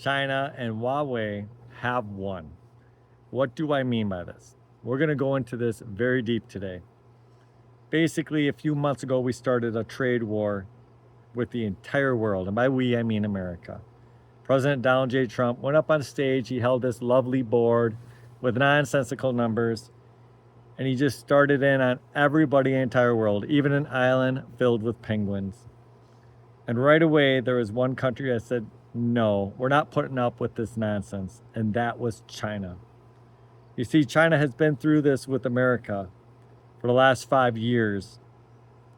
China and Huawei have won. What do I mean by this? We're going to go into this very deep today. Basically, a few months ago, we started a trade war with the entire world. And by we, I mean America. President Donald J. Trump went up on stage. He held this lovely board with nonsensical numbers. And he just started in on everybody in the entire world, even an island filled with penguins. And right away, there was one country that said, no, we're not putting up with this nonsense. And that was China. You see, China has been through this with America for the last 5 years.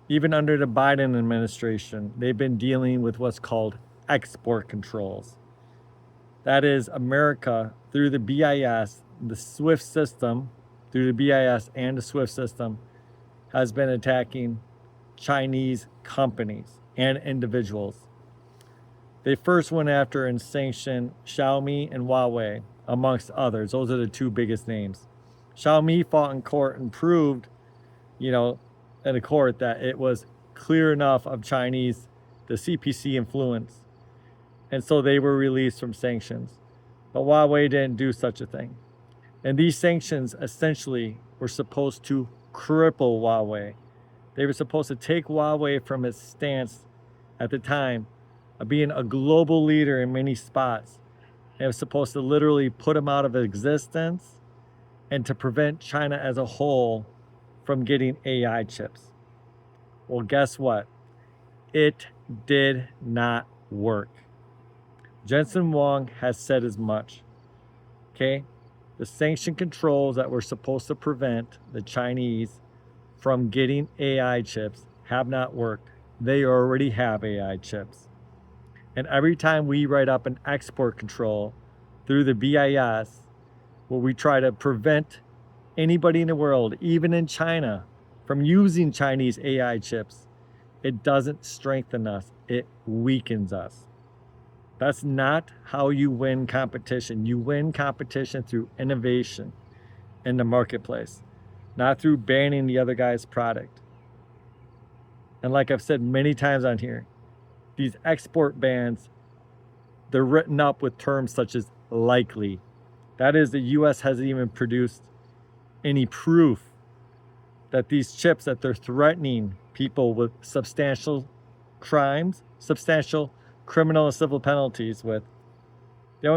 Even under the Biden administration, they've been dealing with what's called export controls. That is, America, through the BIS, the SWIFT system, through the BIS and the SWIFT system, has been attacking Chinese companies and individuals. They first went after and sanctioned Xiaomi and Huawei, amongst others. Those are the two biggest names. Xiaomi fought in court and proved, in a court, that it was clear enough of Chinese, the CPC influence. And so they were released from sanctions. But Huawei didn't do such a thing. And these sanctions essentially were supposed to cripple Huawei. They were supposed to take Huawei from its stance at the time of being a global leader in many spots. It was supposed to literally put them out of existence and to prevent China as a whole from getting AI chips. Well, guess what? It did not work. Jensen Huang has said as much. Okay? The sanction controls that were supposed to prevent the Chinese from getting AI chips have not worked. They already have AI chips. And every time we write up an export control through the BIS, where we try to prevent anybody in the world, even in China, from using Chinese AI chips, it doesn't strengthen us. It weakens us. That's not how you win competition. You win competition through innovation in the marketplace, not through banning the other guy's product. And like I've said many times on here, these export bans, they're written up with terms such as likely. That is, the US hasn't even produced any proof that these chips that they're threatening people with substantial crimes, substantial criminal and civil penalties with, they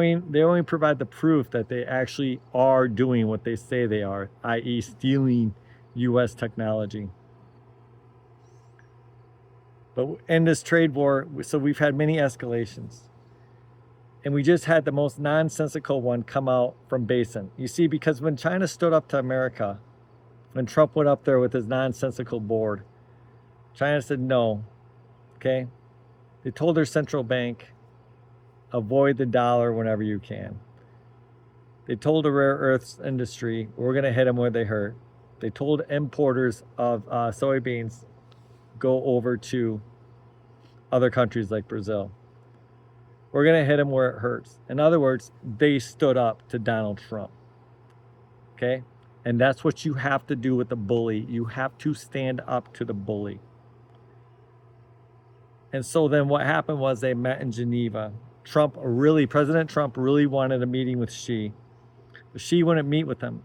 only provide the proof that they actually are doing what they say they are, i.e. stealing US technology. But in this trade war, so we've had many escalations. And we just had the most nonsensical one come out from Basin. You see, because when China stood up to America, when Trump went up there with his nonsensical board, China said no, okay? They told their central bank, avoid the dollar whenever you can. They told the rare earths industry, we're gonna hit them where they hurt. They told importers of soybeans, go over to other countries like Brazil. We're going to hit them where it hurts. In other words, they stood up to Donald Trump. Okay? And that's what you have to do with the bully. You have to stand up to the bully. And so then what happened was they met in Geneva. President Trump really wanted a meeting with Xi. But Xi wouldn't meet with him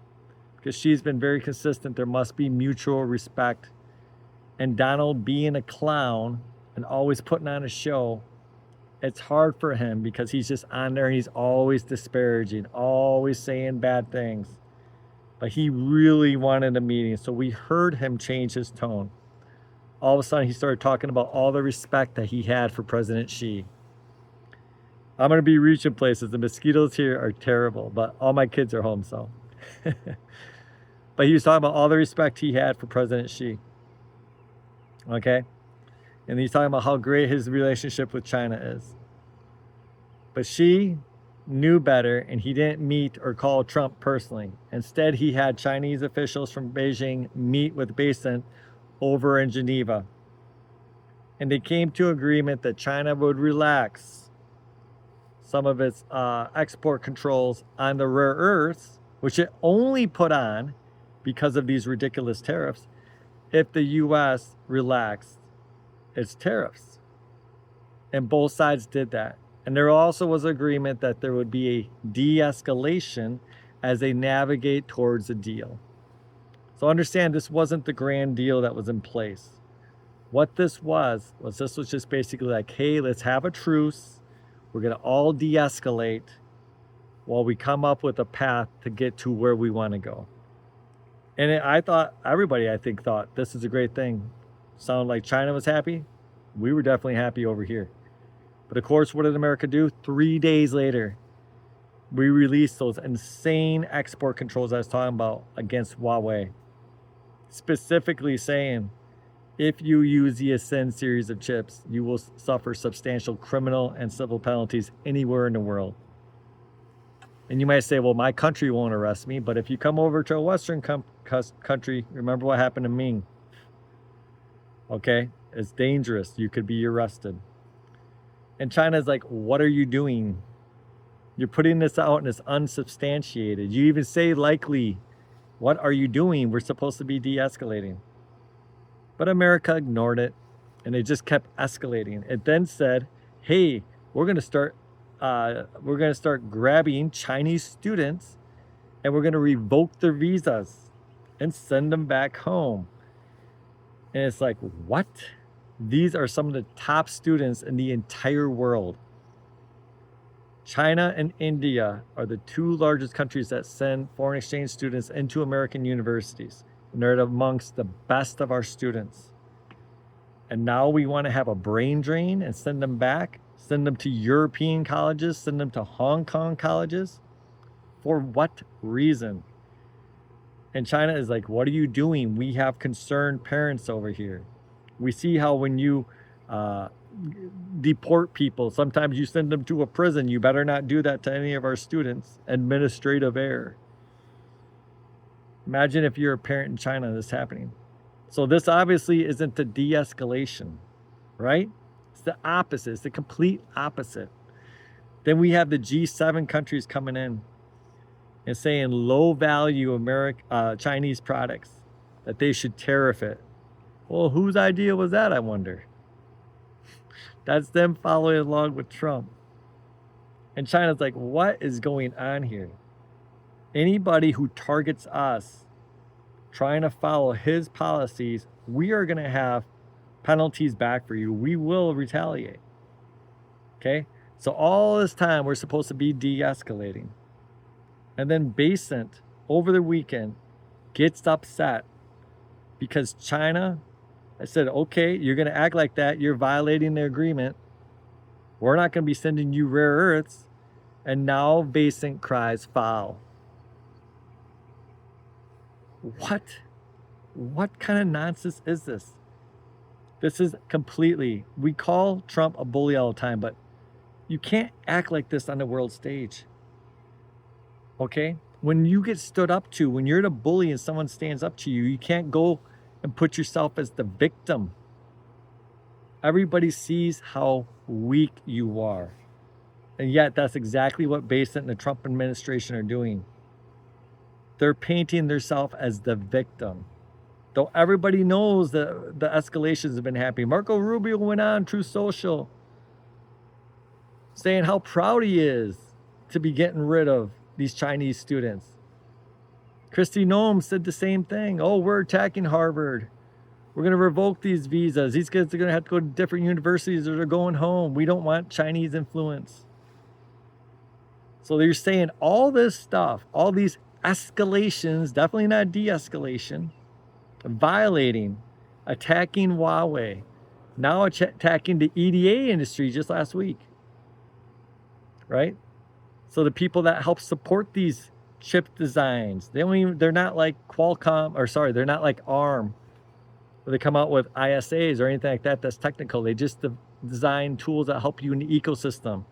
because Xi's been very consistent. There must be mutual respect. And Donald being a clown and always putting on a show, it's hard for him because he's just on there and he's always disparaging, always saying bad things. But he really wanted a meeting, so we heard him change his tone. All of a sudden, he started talking about all the respect that he had for President Xi. I'm going to be reaching places. The mosquitoes here are terrible, but all my kids are home, so. But he was talking about all the respect he had for President Xi. Okay? And he's talking about how great his relationship with China is. But Xi knew better, and he didn't meet or call Trump personally. Instead, he had Chinese officials from Beijing meet with Basin over in Geneva. And they came to agreement that China would relax some of its export controls on the rare earths, which it only put on because of these ridiculous tariffs, if the U.S. relaxed its tariffs. And both sides did that. And there also was agreement that there would be a de-escalation as they navigate towards a deal. So understand, this wasn't the grand deal that was in place. What this was just basically like, hey, let's have a truce. We're going to all de-escalate while we come up with a path to get to where we want to go. And I thought, everybody I think thought this is a great thing. Sounded like China was happy. We were definitely happy over here. But of course, what did America do? 3 days later, we released those insane export controls I was talking about against Huawei. Specifically saying, if you use the Ascend series of chips, you will suffer substantial criminal and civil penalties anywhere in the world. And you might say, well, my country won't arrest me, but if you come over to a Western country, remember what happened to Ming. Okay? It's dangerous. You could be arrested. And China's like, what are you doing? You're putting this out and it's unsubstantiated. You even say likely. What are you doing? We're supposed to be de-escalating. But America ignored it, and it just kept escalating. It then said, hey, we're going to start grabbing Chinese students, and we're going to revoke their visas and send them back home. And it's like, what? These are some of the top students in the entire world. China and India are the two largest countries that send foreign exchange students into American universities. And they're amongst the best of our students. And now we want to have a brain drain and send them back, send them to European colleges, send them to Hong Kong colleges. For what reason? And China is like, what are you doing? We have concerned parents over here. We see how when you deport people, sometimes you send them to a prison. You better not do that to any of our students. Administrative error. Imagine if you're a parent in China and this happening. So this obviously isn't the de-escalation, right? It's the opposite. It's the complete opposite. Then we have the G7 countries coming in and saying low value Chinese products, that they should tariff it. Well, whose idea was that, I wonder? That's them following along with Trump. And China's like, what is going on here? Anybody who targets us trying to follow his policies, we are going to have penalties back for you. We will retaliate. Okay? So all this time, we're supposed to be de-escalating. And then Basant, over the weekend, gets upset because China, I said, okay, you're going to act like that. You're violating the agreement. We're not going to be sending you rare earths. And now Basant cries foul. What kind of nonsense is this? This is completely, we call Trump a bully all the time, but you can't act like this on the world stage. Okay? When you get stood up to, when you're the bully and someone stands up to you, you can't go and put yourself as the victim. Everybody sees how weak you are. And yet that's exactly what Basant and the Trump administration are doing. They're painting themselves as the victim. Though everybody knows that the escalations have been happening. Marco Rubio went on Truth Social saying how proud he is to be getting rid of these Chinese students. Kristi Noem said the same thing. Oh, we're attacking Harvard. We're going to revoke these visas. These kids are going to have to go to different universities or they're going home. We don't want Chinese influence. So they're saying all this stuff, all these escalations, definitely not de-escalation, violating, attacking Huawei, now attacking the EDA industry just last week, right? So the people that help support these chip designs, they're not like Qualcomm, or sorry, they're not like ARM, where they come out with ISAs or anything like that that's technical. They just design tools that help you in the ecosystem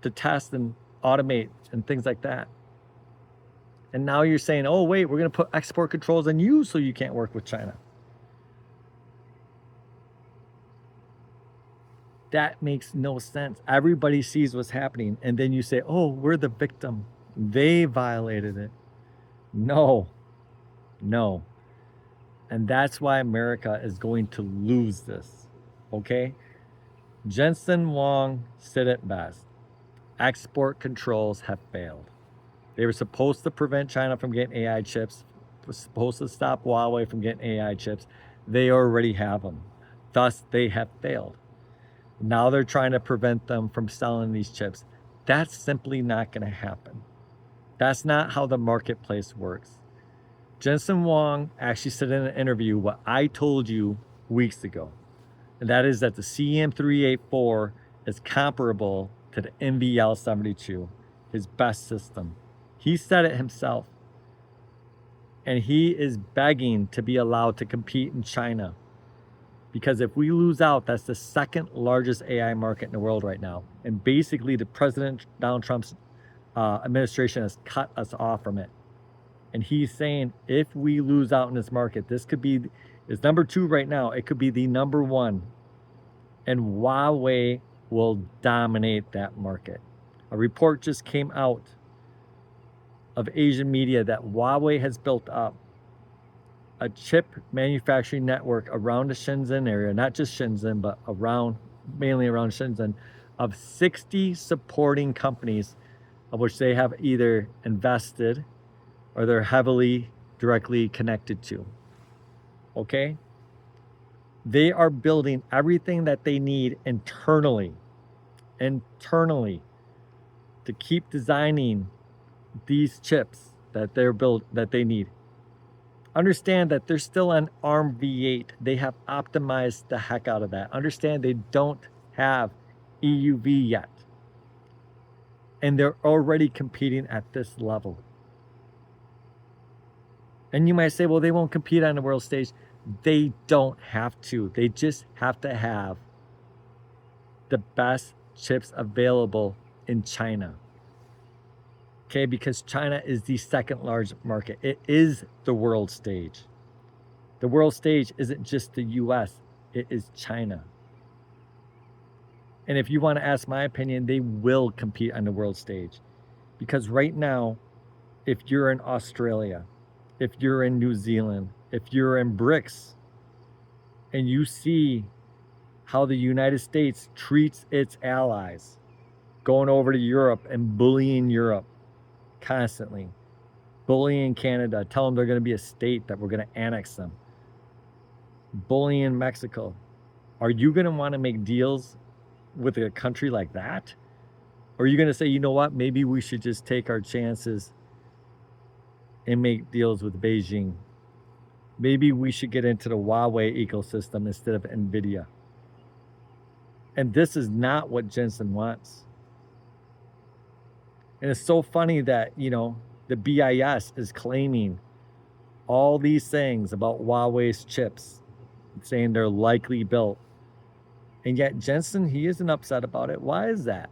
to test and automate and things like that. And now you're saying, oh, wait, we're going to put export controls on you so you can't work with China. That makes no sense. Everybody sees what's happening. And then you say, oh, we're the victim. They violated it. No. And that's why America is going to lose this. Okay? Jensen Huang said it best. export controls have failed. They were supposed to prevent China from getting AI chips, was supposed to stop Huawei from getting AI chips. They already have them. Thus, they have failed. Now they're trying to prevent them from selling these chips. That's simply not going to happen. That's not how the marketplace works. Jensen Huang actually said in an interview what I told you weeks ago, and that is that the CM384 is comparable to the NVL72, his best system. He said it himself. And he is begging to be allowed to compete in China. Because if we lose out, that's the second largest AI market in the world right now. And basically, the President Donald Trump's administration has cut us off from it. And he's saying if we lose out in this market, this could be, it's number 2 right now. It could be the number 1. And Huawei will dominate that market. A report just came out of Asian media that Huawei has built up a chip manufacturing network around the Shenzhen area, not just Shenzhen, but around, mainly around Shenzhen, of 60 supporting companies of which they have either invested or they're heavily directly connected to. Okay? They are building everything that they need internally to keep designing these chips that they need. Understand that they're still on ARM v8. They have optimized the heck out of that. Understand they don't have EUV yet. And they're already competing at this level. And you might say, well, they won't compete on the world stage. They don't have to. They just have to have the best chips available in China. Okay, because China is the second largest market. It is the world stage. The world stage isn't just the US, it is China. And if you want to ask my opinion, they will compete on the world stage. Because right now, if you're in Australia, if you're in New Zealand, if you're in BRICS, and you see how the United States treats its allies, going over to Europe and bullying Europe constantly, bullying Canada, tell them they're going to be a state, that we're going to annex them, bullying Mexico. Are you going to want to make deals with a country like that? Or are you going to say, you know what, maybe we should just take our chances and make deals with Beijing? Maybe we should get into the Huawei ecosystem instead of Nvidia. And this is not what Jensen wants. And it's so funny that, you know, the BIS is claiming all these things about Huawei's chips, saying they're likely built. And yet Jensen, he isn't upset about it. Why is that?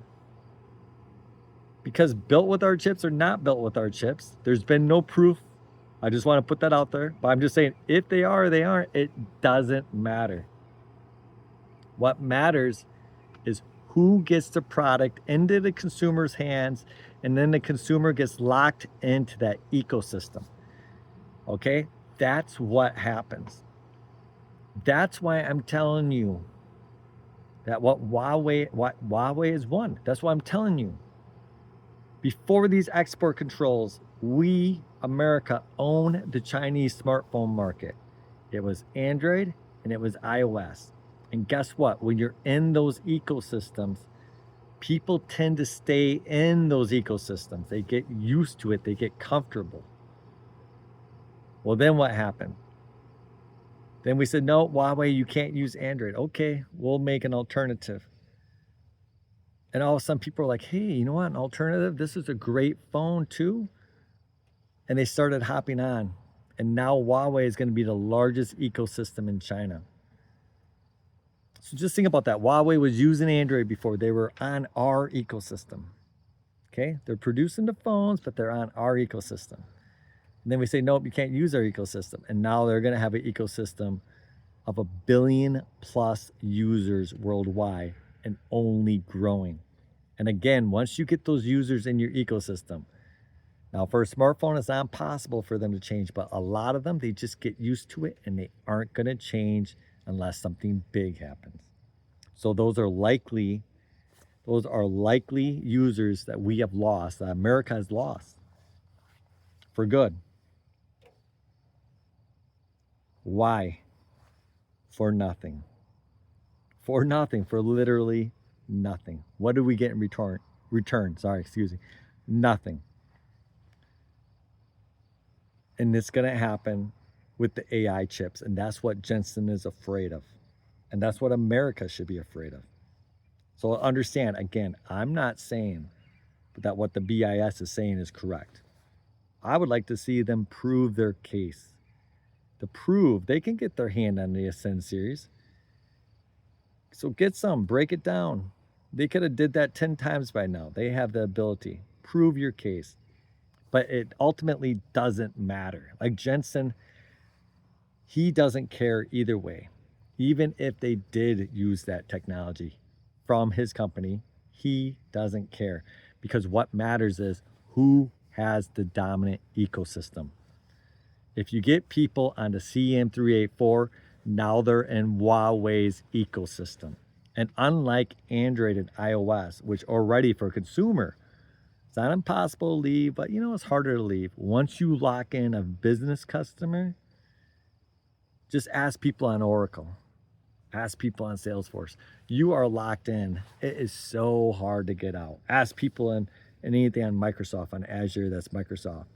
Because built with our chips or not built with our chips, there's been no proof. I just want to put that out there. But I'm just saying, if they are or they aren't, it doesn't matter. What matters is who gets the product into the consumer's hands, and then the consumer gets locked into that ecosystem. Okay? That's what happens. That's why I'm telling you that what Huawei has won. That's why I'm telling you. Before these export controls, we, America, own the Chinese smartphone market. It was Android and it was iOS. And guess what? When you're in those ecosystems, people tend to stay in those ecosystems. They get used to it. They get comfortable. Well, then what happened? Then we said, no, Huawei, you can't use Android. Okay, we'll make an alternative. And all of a sudden people are like, hey, you know what? An alternative? This is a great phone too. And they started hopping on. And now Huawei is going to be the largest ecosystem in China. So just think about that. Huawei was using Android before. They were on our ecosystem. Okay? They're producing the phones, but they're on our ecosystem. And then we say, nope, you can't use our ecosystem. And now they're going to have an ecosystem of 1 billion plus users worldwide and only growing. And again, once you get those users in your ecosystem, now for a smartphone, it's not possible for them to change, but a lot of them, they just get used to it and they aren't going to change unless something big happens. So those are likely Those are likely users that we have lost, that America has lost for good. Why? For nothing. For nothing, for literally nothing. What do we get in return? Nothing. And it's going to happen with the AI chips. And that's what Jensen is afraid of. And that's what America should be afraid of. So understand, again, I'm not saying that what the BIS is saying is correct. I would like to see them prove their case. To prove they can get their hand on the Ascend series. So get some, break it down. They could have did that 10 times by now. They have the ability. Prove your case. But it ultimately doesn't matter. Like Jensen, he doesn't care either way. Even if they did use that technology from his company, he doesn't care. Because what matters is who has the dominant ecosystem. If you get people on the CM384, now they're in Huawei's ecosystem. And unlike Android and iOS, which already for consumer, it's not impossible to leave, but it's harder to leave. Once you lock in a business customer, just ask people on Oracle. Ask people on Salesforce. You are locked in. It is so hard to get out. Ask people in anything on Microsoft, on Azure, that's Microsoft.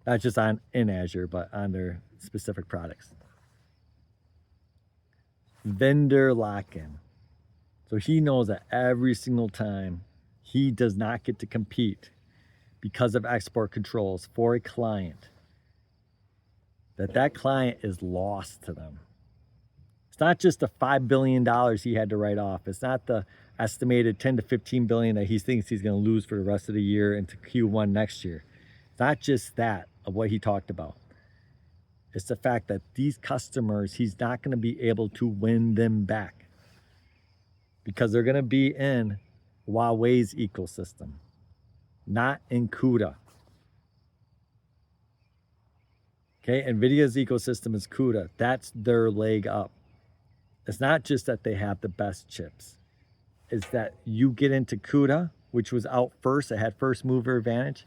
Not just in Azure, but on their specific products. Vendor lock-in. So he knows that every single time he does not get to compete because of export controls for a client, that client is lost to them. It's not just the $5 billion he had to write off. It's not the estimated 10 to 15 billion that he thinks he's going to lose for the rest of the year into Q1 next year. It's not just that of what he talked about. It's the fact that these customers, he's not going to be able to win them back because they're going to be in Huawei's ecosystem, not in CUDA. Okay, Nvidia's ecosystem is CUDA. That's their leg up. It's not just that they have the best chips. It's that you get into CUDA, which was out first, it had first mover advantage,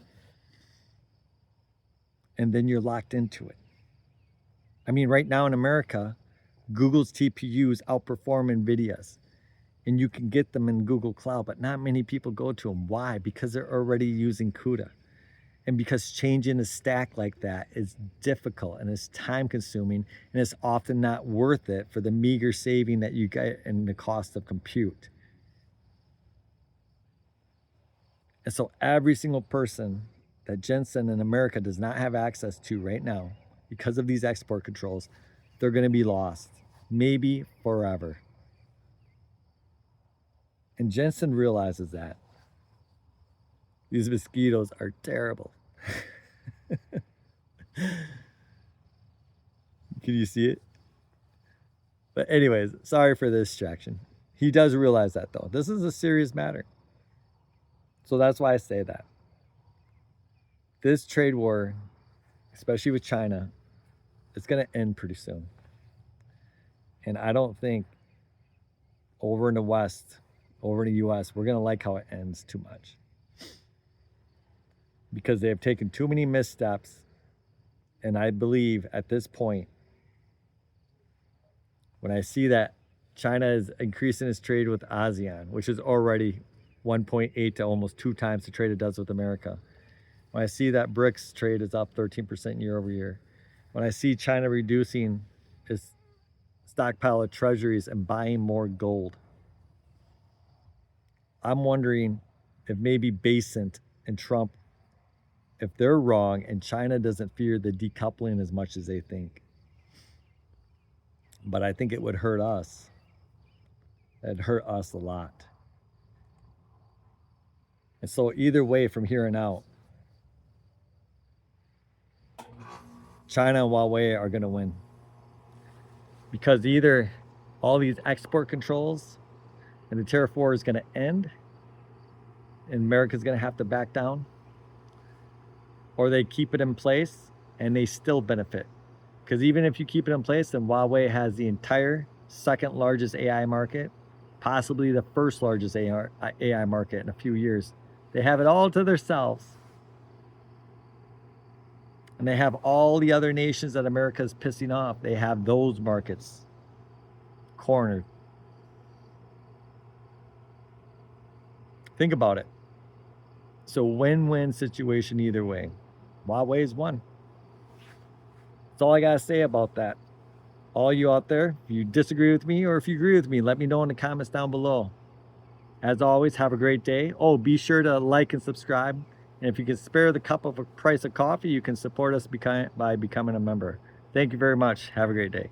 and then you're locked into it. I mean, right now in America, Google's TPUs outperform Nvidia's, and you can get them in Google Cloud, but not many people go to them. Why? Because they're already using CUDA. And because changing a stack like that is difficult and it's time consuming, and it's often not worth it for the meager saving that you get in the cost of compute. And so every single person that Jensen in America does not have access to right now, because of these export controls, they're going to be lost, maybe forever. And Jensen realizes that. These mosquitoes are terrible. Can you see it? But anyways, sorry for the distraction. He does realize that though. This is a serious matter. So that's why I say that. This trade war, especially with China, it's going to end pretty soon. And I don't think over in the West, over in the US, we're going to like how it ends too much. Because they have taken too many missteps. And I believe at this point, when I see that China is increasing its trade with ASEAN, which is already 1.8 to almost 2 times the trade it does with America. When I see that BRICS trade is up 13% year over year. When I see China reducing its stockpile of treasuries and buying more gold, I'm wondering if maybe Basant and Trump, if they're wrong and China doesn't fear the decoupling as much as they think. But I think it would hurt us. It'd hurt us a lot. And so either way from here on out, China and Huawei are going to win. Because either all these export controls and the tariff war is going to end and America's going to have to back down, or they keep it in place and they still benefit. Because even if you keep it in place, then Huawei has the entire second largest AI market, possibly the first largest AI market in a few years. They have it all to themselves. And they have all the other nations that America is pissing off. They have those markets cornered. Think about it. So win-win situation either way. Huawei's won. That's all I got to say about that. All you out there, if you disagree with me or if you agree with me, let me know in the comments down below. As always, have a great day. Oh, be sure to like and subscribe. And if you can spare the cup of a price of coffee, you can support us by becoming a member. Thank you very much. Have a great day.